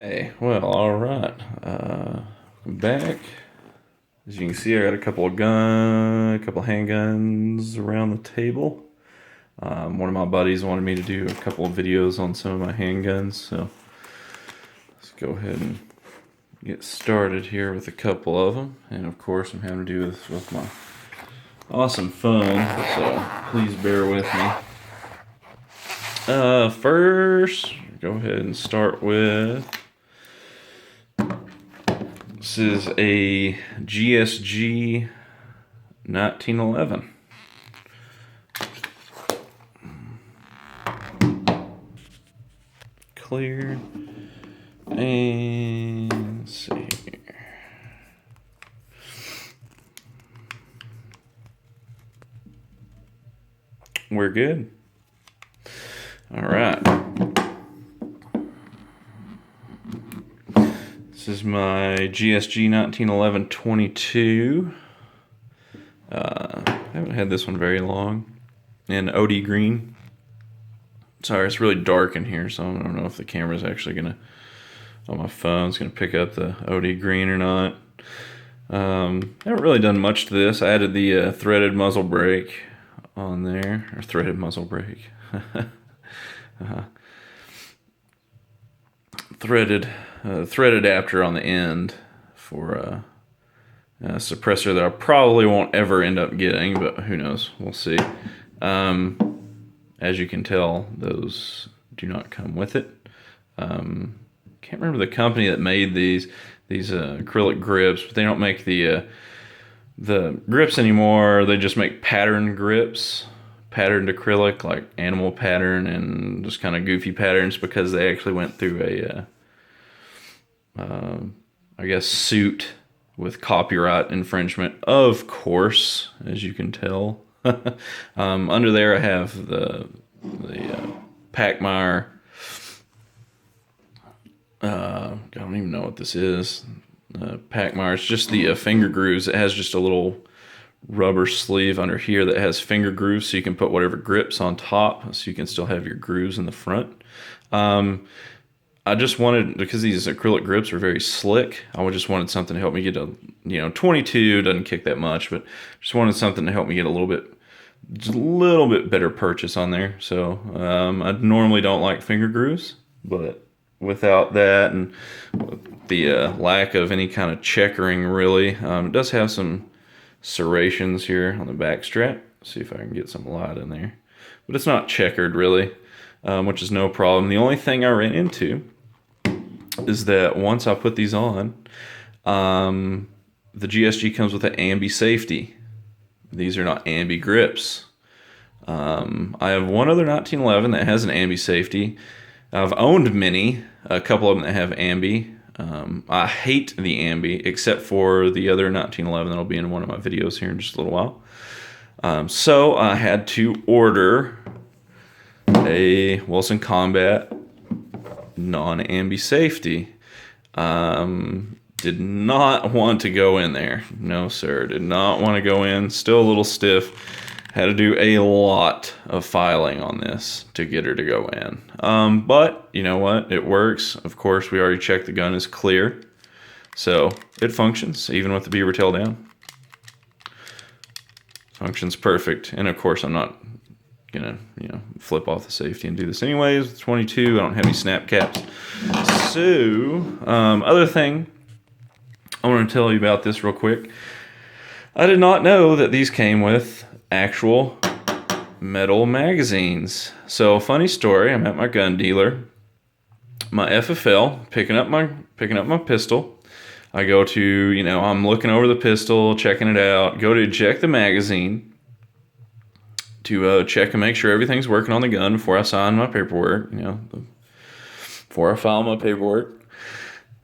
Hey, well, all right. I'm back. As you can see, I got a couple of handguns around the table. One of my buddies wanted me to do a couple of videos on some of my handguns, so let's go ahead and get started here with a couple of them. And of course, I'm having to do this with my awesome phone, so please bear with me. First, go ahead and start with. This is a GSG 1911. Cleared. And let's see here. We're good. All right. This is my GSG 1911 22. I haven't had this one very long. In OD green. Sorry, it's really dark in here, so I don't know if the camera's actually gonna, on my phone, it's gonna pick up the OD green or not. I haven't really done much to this. I added the threaded muzzle brake on there, or threaded muzzle brake. Threaded adapter on the end for a suppressor that I probably won't ever end up getting, but who knows? We'll see. As you can tell, those do not come with it. Can't remember the company that made these acrylic grips, but they don't make the grips anymore. They just make pattern grips, patterned acrylic, like animal pattern and just kind of goofy patterns, because they actually went through a I guess suit with copyright infringement, of course, as you can tell. Under there I have the Pachmayr. I don't even know what this is. Pachmayr. It's just the finger grooves. It has just a little rubber sleeve under here that has finger grooves, so you can put whatever grips on top, so you can still have your grooves in the front. I just wanted, because these acrylic grips are very slick, I just wanted something to help me get a, 22 doesn't kick that much, but just wanted something to help me get a little bit better purchase on there. So I normally don't like finger grooves, but without that and the lack of any kind of checkering, really, it does have some serrations here on the back strap. See if I can get some light in there, but it's not checkered really, which is no problem. The only thing I ran into is that once I put these on, the GSG comes with an ambi safety. These are not ambi grips. I have one other 1911 that has an ambi safety. I've owned many, a couple of them that have ambi. I hate the ambi, except for the other 1911 that'll be in one of my videos here in just a little while. So I had to order a Wilson Combat non-ambi safety. Did not want to go in there. No, sir. Did not want to go in. Still a little stiff. Had to do a lot of filing on this to get her to go in. But you know what? It works. Of course, we already checked the gun is clear. So it functions, even with the beaver tail down. Functions perfect. And of course, I'm not gonna flip off the safety and do this anyways. With 22, I don't have any snap caps. So other thing I want to tell you about this real quick. I did not know that these came with actual metal magazines. So funny story, I'm at my gun dealer, my FFL, picking up my pistol. I go to, I'm looking over the pistol, checking it out, go to eject the magazine to check and make sure everything's working on the gun before I sign my paperwork, before I file my paperwork.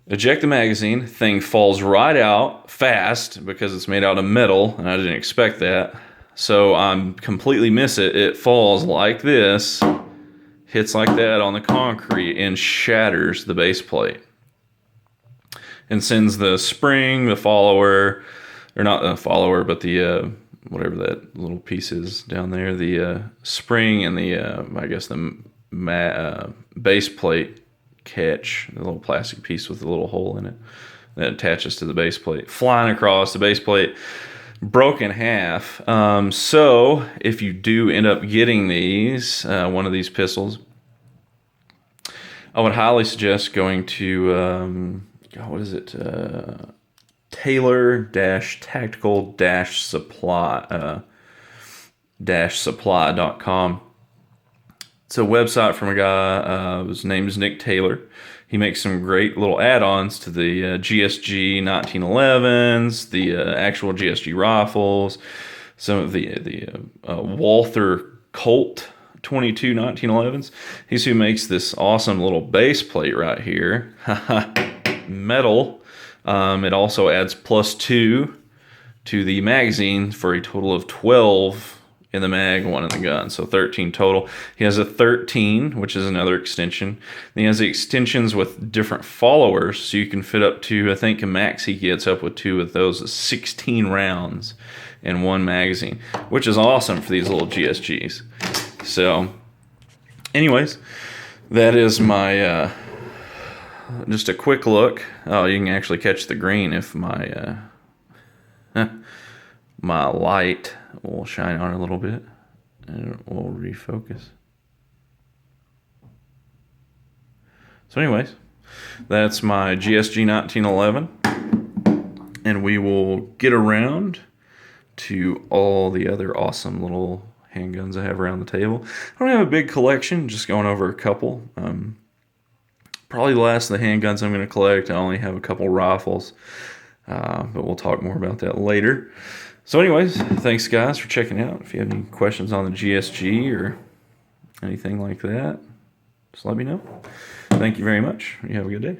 Eject the magazine, thing falls right out fast because it's made out of metal, and I didn't expect that. So I completely miss it. It falls like this, hits like that on the concrete, and shatters the base plate. And sends the spring, the follower, or not the follower, but the whatever that little piece is down there, the spring and the I guess the base plate catch, the little plastic piece with the little hole in it that attaches to the base plate, flying across the base plate, broke in half. So if you do end up getting these, one of these pistols, I would highly suggest going to, what is it? Taylor-tactical-supply.com. It's a website from a guy, his name is Nick Taylor. He makes some great little add-ons to the GSG 1911s, the actual GSG rifles, some of the Walther Colt 22 1911s. He's who makes this awesome little base plate right here. Metal. It also adds +2 to the magazine for a total of 12 in the mag, 1 in the gun, so 13 total. He has a 13, which is another extension. And he has the extensions with different followers, so you can fit up to, I think max he gets up with 2 of those, 16 rounds in one magazine, which is awesome for these little GSGs. So, anyways, that is my just a quick look. Oh, you can actually catch the green if my my light will shine on it a little bit and it will refocus. So anyways, that's my GSG 1911, and we will get around to all the other awesome little handguns I have around the table. I don't have a big collection, just going over a couple. Probably the last of the handguns I'm going to collect. I only have a couple rifles, but we'll talk more about that later. So anyways, thanks guys for checking out. If you have any questions on the GSG or anything like that, just let me know. Thank you very much. You have a good day.